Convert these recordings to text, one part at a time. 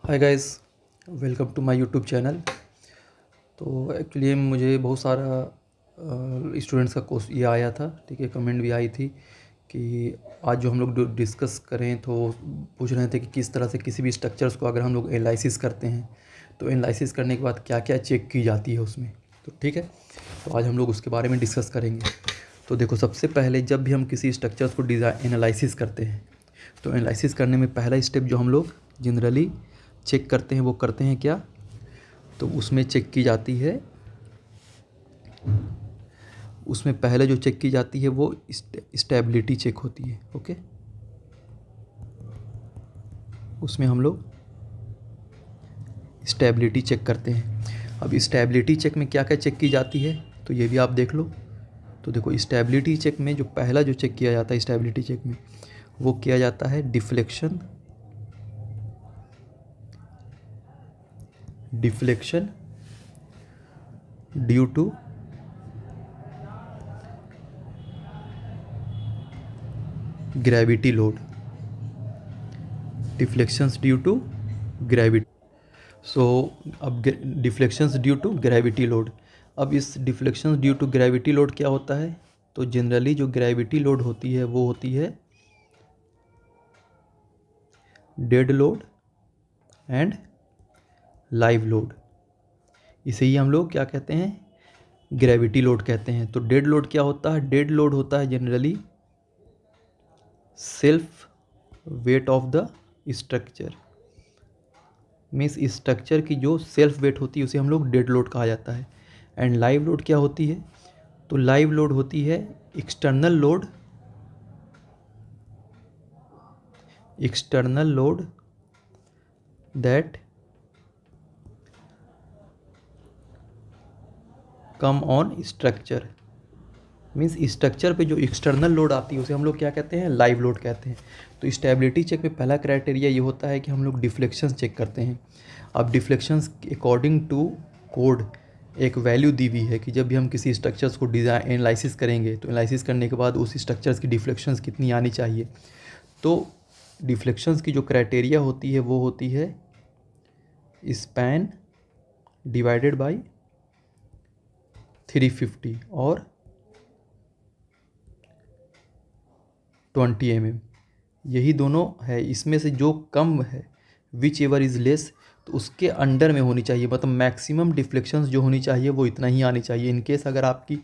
Hi guys, welcome to my YouTube channel. तो actually मुझे बहुत सारा स्टूडेंट्स का ये आया था, ठीक है, कमेंट भी आई थी कि आज जो हम लोग डिस्कस करें, तो पूछ रहे थे कि किस तरह से किसी भी स्ट्रक्चर्स को अगर हम लोग एनालिसिस करते हैं तो एनालिसिस करने के बाद क्या क्या चेक की जाती है उसमें। तो ठीक है, तो आज हम लोग उसके बारे में डिस्कस करेंगे। तो देखो, सबसे पहले जब भी हम किसी स्ट्रक्चर्स को एनालिसिस करते हैं तो एनालिसिस करने में पहला स्टेप जो हम लोग जनरली चेक करते हैं वो करते हैं क्या, तो उसमें चेक की जाती है, उसमें पहले जो चेक की जाती है वो स्टेबिलिटी चेक होती है। ओके, उसमें हम लोग स्टेबिलिटी चेक करते हैं। अब स्टेबिलिटी चेक में क्या क्या चेक की जाती है तो ये भी आप देख लो। तो देखो, स्टेबिलिटी चेक में जो पहला जो चेक किया जाता है स्टेबिलिटी चेक में वो किया जाता है deflection due to gravity load. Deflections due to gravity. So अब deflections due to gravity load. अब इस deflections due to gravity load क्या होता है, तो जनरली जो ग्रेविटी लोड होती है वो होती है dead load and live load. इसे ही हम लोग क्या कहते हैं, ग्रेविटी लोड कहते हैं। तो डेड लोड क्या होता है, डेड लोड होता है generally self weight of the structure. Means structure की जो सेल्फ वेट होती है उसे हम लोग डेड लोड कहा जाता है। एंड लाइव लोड क्या होती है, तो लाइव लोड होती है external load that come on structure. Means structure पे जो एक्सटर्नल लोड आती है उसे हम लोग क्या कहते हैं, लाइव लोड कहते हैं। तो स्टेबिलिटी चेक में पहला क्राइटेरिया ये होता है कि हम लोग डिफ्लेक्शंस चेक करते हैं। अब डिफ्लेक्शंस अकॉर्डिंग टू कोड एक वैल्यू दी हुई है कि जब भी हम किसी स्ट्रक्चर्स को डिज़ाइन एनालिसिस करेंगे तो एनालिसिस करने के बाद उस स्ट्रक्चर्स की डिफ्लेक्शंस कितनी आनी चाहिए। तो डिफ्लेक्शंस की जो क्राइटेरिया होती है वो होती है स्पैन डिवाइडेड बाई 350 और 20 mm। यही दोनों है, इसमें से जो कम है विच एवर इज़ लेस तो उसके अंडर में होनी चाहिए। मतलब मैक्सिमम डिफ्लेक्शंस जो होनी चाहिए वो इतना ही आनी चाहिए। इनकेस अगर आपकी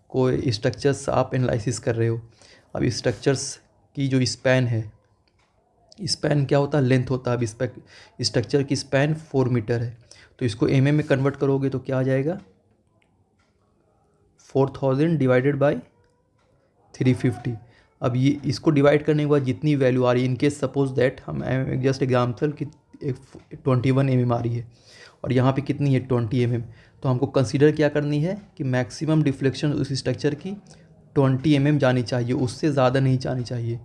कोई स्ट्रक्चर्स आप एनालिसिस कर रहे हो, अब स्ट्रक्चर्स की जो स्पैन है, स्पैन क्या होता है, लेंथ होता है। अब स्ट्रक्चर की स्पैन 4 मीटर है तो इसको mm में कन्वर्ट करोगे तो क्या आ जाएगा, 4000 डिवाइडेड बाई 350। अब ये इसको डिवाइड करने के बाद जितनी वैल्यू आ रही है, इनकेस सपोज दैट हम जस्ट एग्जाम्पल कि 21 mm आ रही है और यहाँ पे कितनी है 20 mm, तो हमको कंसीडर क्या करनी है कि मैक्सिमम डिफ्लेक्शन उस स्ट्रक्चर की 20 mm जानी चाहिए, उससे ज़्यादा नहीं जानी चाहिए।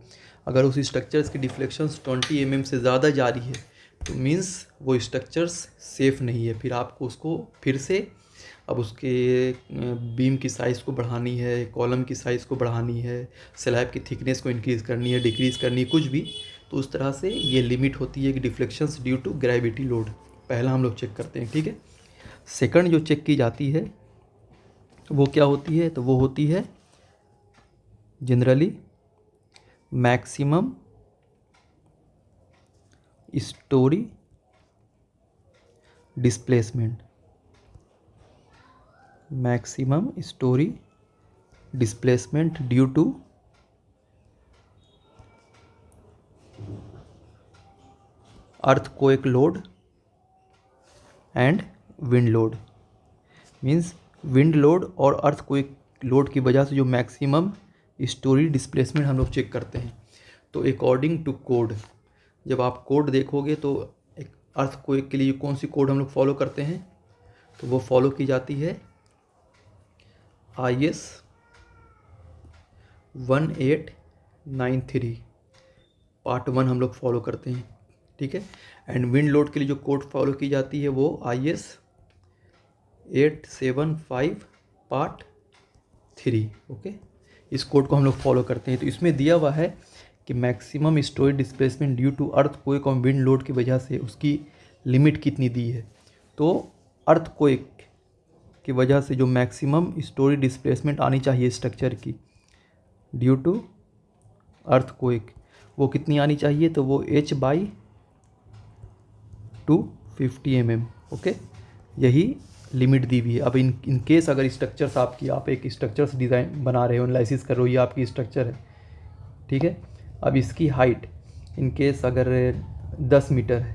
अगर उस स्ट्रक्चर्स की डिफ्लेक्शंस 20 mm से ज़्यादा जा रही है तो मीन्स वो स्ट्रक्चर्स सेफ़ नहीं है। फिर आपको उसको फिर से अब उसके बीम की साइज़ को बढ़ानी है, कॉलम की साइज़ को बढ़ानी है, स्लैब की थिकनेस को इंक्रीज़ करनी है, डिक्रीज़ करनी है, कुछ भी। तो उस तरह से ये लिमिट होती है कि deflections due to gravity load पहला हम लोग चेक करते हैं। ठीक है, सेकंड जो चेक की जाती है वो क्या होती है, तो वो होती है generally maximum storey displacement. Maximum storey displacement due to earthquake load and wind load. Means wind load और अर्थक्वेक लोड की वजह से जो मैक्सिमम स्टोरी डिस्प्लेसमेंट हम लोग चेक करते हैं। तो अकॉर्डिंग टू कोड, जब आप कोड देखोगे तो एक अर्थक्वेक के लिए कौन सी कोड हम लोग फॉलो करते हैं, तो वो फॉलो की जाती है IS 1893 पार्ट 1 हम लोग फॉलो करते हैं। ठीक है, एंड विंड लोड के लिए जो कोड फॉलो की जाती है वो IS 875 पार्ट 3। ओके, इस कोड को हम लोग फॉलो करते हैं। तो इसमें दिया हुआ है कि maximum storage displacement due to earthquake और विंड लोड की वजह से उसकी लिमिट कितनी दी है। तो अर्थक्वेक की वजह से जो मैक्सिमम स्टोरी डिस्प्लेसमेंट आनी चाहिए स्ट्रक्चर की ड्यू टू अर्थक्वेक, वो कितनी आनी चाहिए, तो वो h/250 mm। ओके, यही लिमिट दी हुई है। अब इन केस अगर स्ट्रक्चर्स आपकी, आप एक स्ट्रक्चर्स डिज़ाइन बना रहे हो, एनालिसिस कर रहे हो, ये आपकी स्ट्रक्चर है, ठीक है। अब इसकी हाइट इन केस अगर 10 मीटर है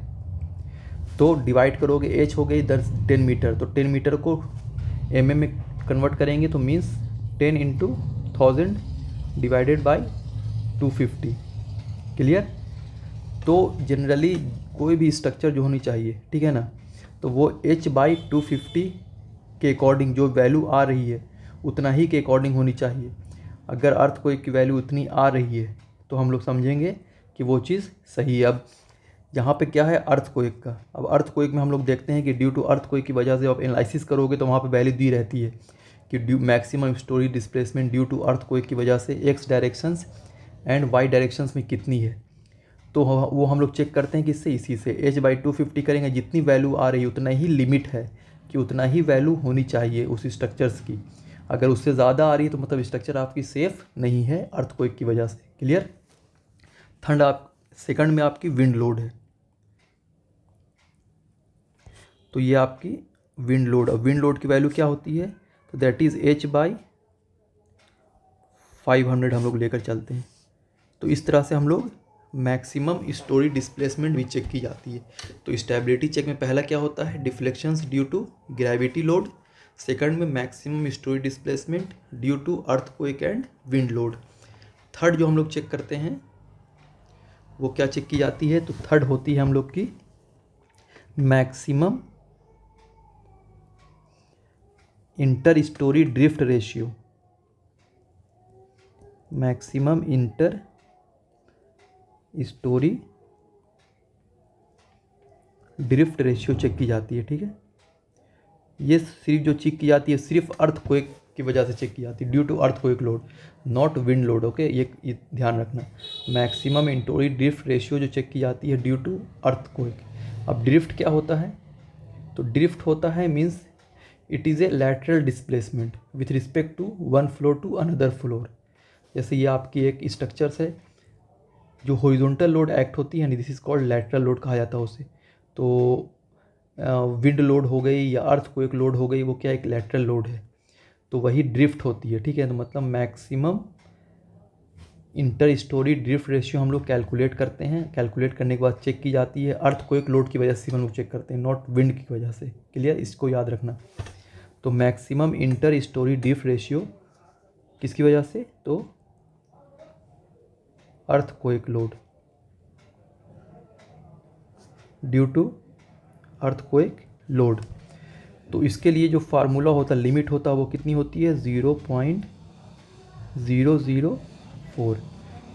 तो डिवाइड करोगे, एच हो गई 10 मीटर, तो 10 मीटर को mm में कन्वर्ट करेंगे तो means 10 into 1000 divided by 250। Clear. तो जनरली कोई भी स्ट्रक्चर जो होनी चाहिए, ठीक है ना, तो वो h/250 के अकॉर्डिंग जो वैल्यू आ रही है उतना ही के अकॉर्डिंग होनी चाहिए। अगर अर्थक्वेक की वैल्यू उतनी आ रही है तो हम लोग समझेंगे कि वो चीज़ सही है। अब यहाँ पे क्या है अर्थक्वेक का, अब अर्थक्वेक में हम लोग देखते हैं कि ड्यू टू अर्थक्वेक की वजह से आप एनालिसिस करोगे तो वहाँ पे वैल्यू दी रहती है कि due maximum storey displacement due to earthquake की वजह से X directions and Y directions में कितनी है। तो वो हम लोग चेक करते हैं किससे, इसी से h/250 करेंगे, जितनी वैल्यू आ रही है उतना ही लिमिट है कि उतना ही वैल्यू होनी चाहिए उस स्ट्रक्चर्स की। अगर उससे ज़्यादा आ रही है तो मतलब स्ट्रक्चर आपकी सेफ़ नहीं है अर्थक्वेक की वजह से। क्लियर। थर्ड आप सेकंड में आपकी विंड लोड है, तो ये आपकी विंड लोड। अब विंड लोड की वैल्यू क्या होती है, तो दैट इज़ h/500 हम लोग लेकर चलते हैं। तो इस तरह से हम लोग मैक्सिमम स्टोरी डिस्प्लेसमेंट भी चेक की जाती है। तो स्टेबिलिटी चेक में पहला क्या होता है, deflections due to gravity load. Second में maximum storey displacement due to earthquake and wind load. Third जो हम लोग चेक करते हैं वो क्या चेक की जाती है, तो थर्ड होती है हम लोग की maximum inter storey drift ratio. Maximum inter storey drift ratio check की जाती है, ठीक है। ये सिर्फ जो चेक की जाती है सिर्फ अर्थक्वेक की वजह से चेक की जाती है, due to earthquake load, not wind load. Okay, ये ध्यान रखना। मैक्सिमम इंटोरी ड्रिफ्ट रेशियो जो चेक की जाती है ड्यू टू अर्थक्वेक। अब ड्रिफ्ट क्या होता है, तो ड्रिफ्ट होता है means it is a lateral displacement with respect to one floor to another floor. जैसे ये आपकी एक स्ट्रक्चर्स है, जो हॉरिजॉन्टल लोड एक्ट होती है, this is called lateral load कहा जाता है उसे। तो विंड लोड हो गई या अर्थक्वेक लोड हो गई, वो क्या एक लैटरल लोड है, तो वही ड्रिफ्ट होती है, ठीक है। तो मतलब maximum inter storey drift ratio हम लोग कैलकुलेट करते हैं, कैलकुलेट करने के बाद चेक की जाती है अर्थक्वेक लोड की वजह से हम लोग चेक करते हैं, नॉट विंड की वजह से। क्लियर, इसको याद रखना। तो maximum inter storey drift ratio किसकी वजह से, तो earthquake load due to earthquake load. तो इसके लिए जो फार्मूला होता है, लिमिट होता है, वो कितनी होती है 0.004,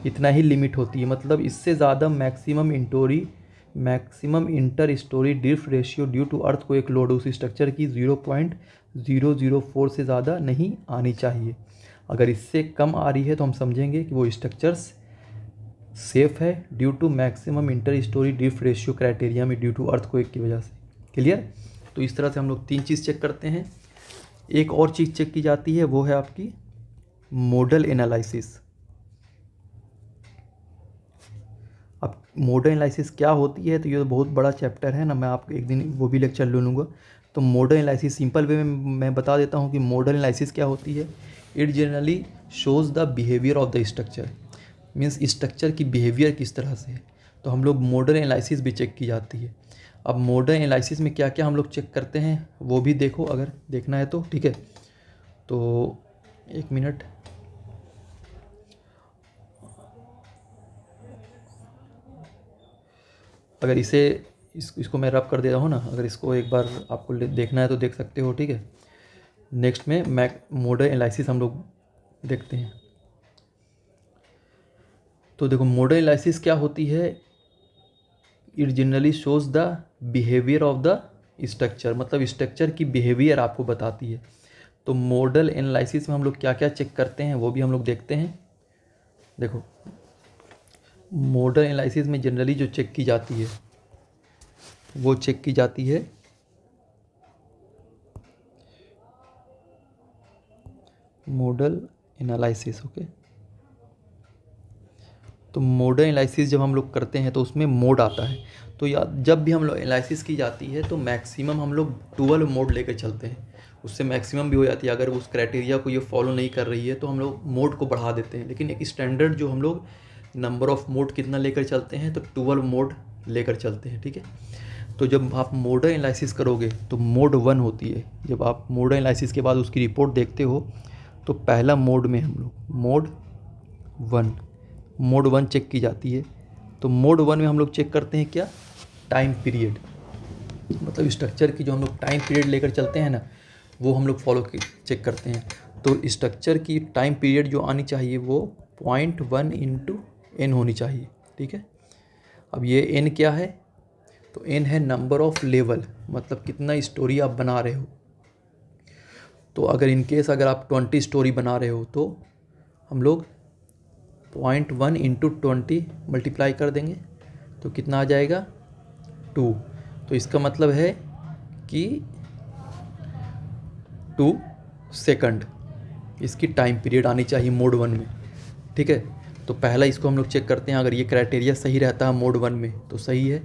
इतना ही लिमिट होती है। मतलब इससे ज़्यादा maximum inter storey drift ratio due to earthquake load उस स्ट्रक्चर की 0.004 से ज़्यादा नहीं आनी चाहिए। अगर इससे कम आ रही है तो हम समझेंगे कि वो स्ट्रक्चर्स सेफ है due to maximum inter storey drift ratio criteria में ड्यू टू अर्थक्वेक की वजह से। क्लियर। तो इस तरह से हम लोग तीन चीज़ चेक करते हैं। एक और चीज़ चेक की जाती है, वो है आपकी मोडल एनालिसिस। अब मोडल एनालिसिस क्या होती है, तो ये तो बहुत बड़ा चैप्टर है ना, मैं आपको एक दिन वो भी लेक्चर ले लूँगा। तो मोडल एनालिसिस सिंपल वे में मैं बता देता हूँ कि मोडल एनालिसिस क्या होती है। It generally shows the behaviour of the structure, means structure की बिहेवियर किस तरह से है। तो हम लोग मोडल एनालिसिस भी चेक की जाती है। अब मोडल एनालिसिस में क्या क्या हम लोग चेक करते हैं वो भी देखो, अगर देखना है तो, ठीक है। तो एक मिनट, अगर इसको मैं रब कर दे रहा हूँ ना, अगर इसको एक बार आपको देखना है तो देख सकते हो, ठीक है। नेक्स्ट में मोडल एनालिसिस हम लोग देखते हैं। तो देखो मोडल एनालिसिस क्या होती है, it generally shows the behaviour of the structure, मतलब स्ट्रक्चर की बिहेवियर आपको बताती है। तो मोडल एनालिसिस में हम लोग क्या क्या चेक करते हैं वो भी हम लोग देखते हैं। देखो मोडल एनालिसिस में जनरली जो चेक की जाती है वो चेक की जाती है मोडल एनालिसिस। ओके, तो मोडल एनालिसिस जब हम लोग करते हैं तो उसमें मोड आता है। तो या जब भी हम लोग एनालिसिस की जाती है तो मैक्सिमम हम लोग 12 मोड लेकर चलते हैं, उससे मैक्सिमम भी हो जाती है। अगर उस क्राइटेरिया को ये फॉलो नहीं कर रही है तो हम लोग मोड को बढ़ा देते हैं, लेकिन एक स्टैंडर्ड जो हम लोग नंबर ऑफ़ मोड कितना लेकर चलते हैं तो 12 मोड लेकर चलते हैं। ठीक है, तो जब आप मोडल एनालिसिस करोगे तो मोड 1 होती है। जब आप मोडल एनालिसिस के बाद उसकी रिपोर्ट देखते हो तो पहला मोड में हम लोग मोड 1 चेक की जाती है। तो मोड 1 में हम लोग चेक करते हैं क्या, टाइम पीरियड, मतलब स्ट्रक्चर की जो हम लोग टाइम पीरियड लेकर चलते हैं ना, वो हम लोग चेक करते हैं। तो स्ट्रक्चर की टाइम पीरियड जो आनी चाहिए वो 0.1 इंटू एन होनी चाहिए। ठीक है, अब ये एन क्या है, तो एन है नंबर ऑफ़ लेवल, मतलब कितना स्टोरी आप बना रहे हो। तो अगर इनकेस अगर आप 20 स्टोरी बना रहे हो तो हम लोग 0.1 इंटू 20 मल्टीप्लाई कर देंगे तो कितना आ जाएगा 2। तो इसका मतलब है कि 2 सेकंड इसकी टाइम पीरियड आनी चाहिए मोड 1 में। ठीक है, तो पहला इसको हम लोग चेक करते हैं, अगर ये क्राइटेरिया सही रहता है मोड 1 में तो सही है।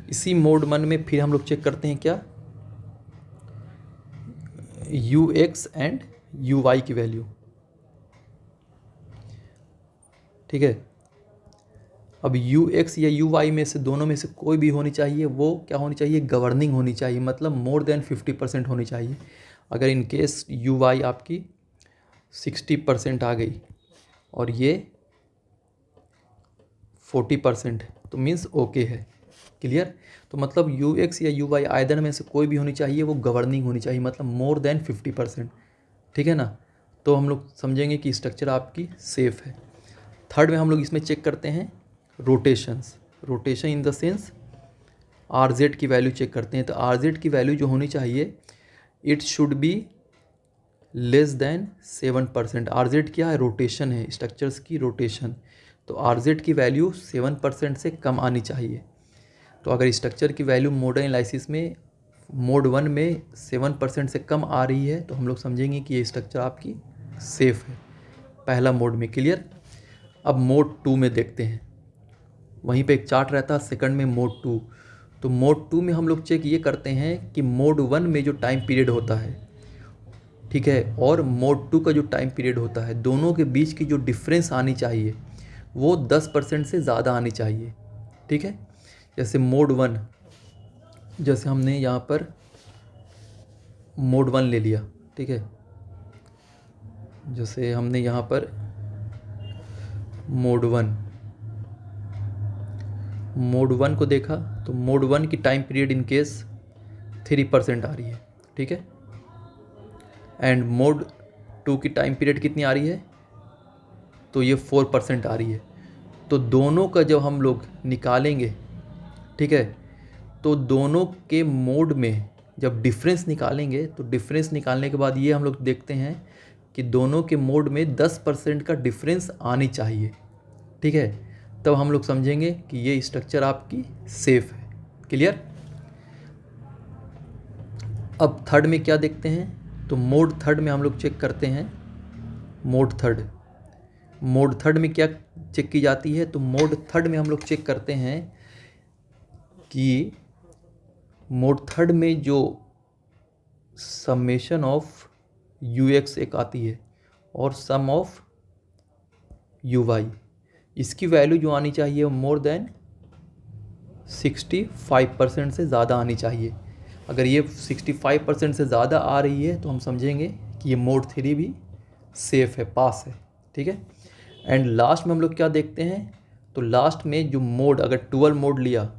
इसी मोड 1 में फिर हम लोग चेक करते हैं क्या, UX एंड UI की वैल्यू। ठीक है, अब UX या UI में से दोनों में से कोई भी होनी चाहिए, वो क्या होनी चाहिए, गवर्निंग होनी चाहिए, मतलब मोर देन 50% होनी चाहिए। अगर इन केस UI आपकी 60% आ गई और ये 40% तो मीन्स ओके है। क्लियर, तो मतलब UX या UI आइदर में से कोई भी होनी चाहिए, वो गवर्निंग होनी चाहिए, मतलब मोर देन 50%। ठीक है ना, तो हम लोग समझेंगे कि स्ट्रक्चर आपकी सेफ़ है। थर्ड में हम लोग इसमें चेक करते हैं rotation in the sense RZ की वैल्यू चेक करते हैं। तो RZ की वैल्यू जो होनी चाहिए, it should be less than 7%। RZ क्या है, रोटेशन है, स्ट्रक्चर्स की रोटेशन। तो RZ की वैल्यू 7% से कम आनी चाहिए। तो अगर स्ट्रक्चर की वैल्यू मोडल एनालिसिस में मोड 1 में 7% से कम आ रही है तो हम लोग समझेंगे कि ये स्ट्रक्चर आपकी सेफ़ है, पहला मोड में। क्लियर, अब मोड 2 में देखते हैं, वहीं पे एक चार्ट रहता है सेकंड में मोड 2। तो मोड 2 में हम लोग चेक ये करते हैं कि मोड 1 में जो टाइम पीरियड होता है, ठीक है, और मोड 2 का जो टाइम पीरियड होता है, दोनों के बीच की जो डिफरेंस आनी चाहिए वो 10% से ज़्यादा आनी चाहिए। ठीक है, जैसे मोड 1, जैसे हमने यहाँ पर मोड 1 ले लिया। ठीक है, जैसे हमने यहाँ पर मोड 1 को देखा तो मोड 1 की टाइम पीरियड इन केस 3% आ रही है। ठीक है, एंड मोड 2 की टाइम पीरियड कितनी आ रही है, तो ये 4% आ रही है। तो दोनों का जब हम लोग निकालेंगे, ठीक है, तो दोनों के मोड में जब डिफरेंस निकालेंगे तो डिफरेंस निकालने के बाद ये हम लोग देखते हैं कि दोनों के मोड में 10% का डिफरेंस आनी चाहिए। ठीक है, तब हम लोग समझेंगे कि ये स्ट्रक्चर आपकी सेफ़ है। क्लियर, अब थर्ड में क्या देखते हैं, तो मोड थर्ड में हम लोग चेक करते हैं मोड थर्ड में क्या चेक की जाती है, तो मोड थर्ड में हम लोग चेक करते हैं कि मोड थर्ड में जो समेशन ऑफ UX एक आती है और सम ऑफ UI, इसकी वैल्यू जो आनी चाहिए वो मोर देन 65% से ज़्यादा आनी चाहिए। अगर ये 65% से ज़्यादा आ रही है तो हम समझेंगे कि ये मोड 3 भी सेफ़ है, पास है। ठीक है, एंड लास्ट में हम लोग क्या देखते हैं, तो लास्ट में जो मोड, अगर 12 मोड लिया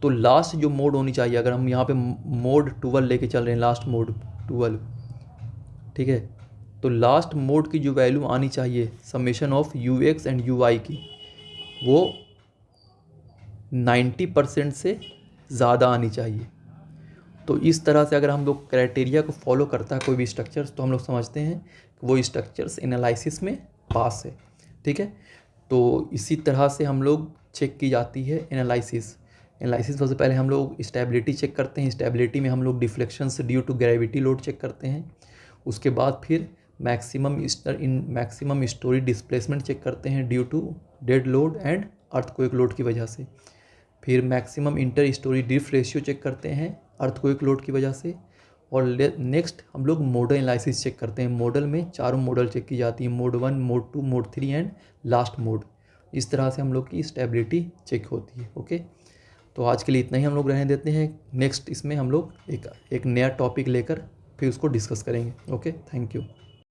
तो लास्ट जो मोड होनी चाहिए, अगर हम यहाँ पे मोड 12 लेके चल रहे हैं, लास्ट मोड 12, ठीक है, तो लास्ट मोड की जो वैल्यू आनी चाहिए summation of UX and UI की, वो 90% से ज़्यादा आनी चाहिए। तो इस तरह से अगर हम लोग क्राइटेरिया को फॉलो करता है कोई भी स्ट्रक्चर्स, तो हम लोग समझते हैं कि वो स्ट्रक्चर्स एनालिसिस में पास है। ठीक है, तो इसी तरह से हम लोग चेक की जाती है एनालिसिस। एनालिसिस सबसे पहले हम लोग स्टेबिलिटी चेक करते हैं। स्टेबिलिटी में हम लोग deflections due to gravity load check करते हैं। उसके बाद फिर मैक्सिमम स्टोरी डिस्प्लेसमेंट चेक करते हैं due to dead load and earthquake load की वजह से। फिर maximum inter storey drift ratio check करते हैं अर्थक्वेक लोड की वजह से। और नेक्स्ट हम लोग मॉडल एनालिसिस चेक करते हैं। मॉडल में चारों मॉडल चेक की जाती है, mode 1, mode 2, mode 3 and last mode. इस तरह से हम लोग की स्टेबिलिटी चेक होती है। ओके, तो आज के लिए इतना ही हम लोग रहने देते हैं। नेक्स्ट इसमें हम लोग एक नया टॉपिक लेकर फिर उसको डिस्कस करेंगे। Okay, thank you.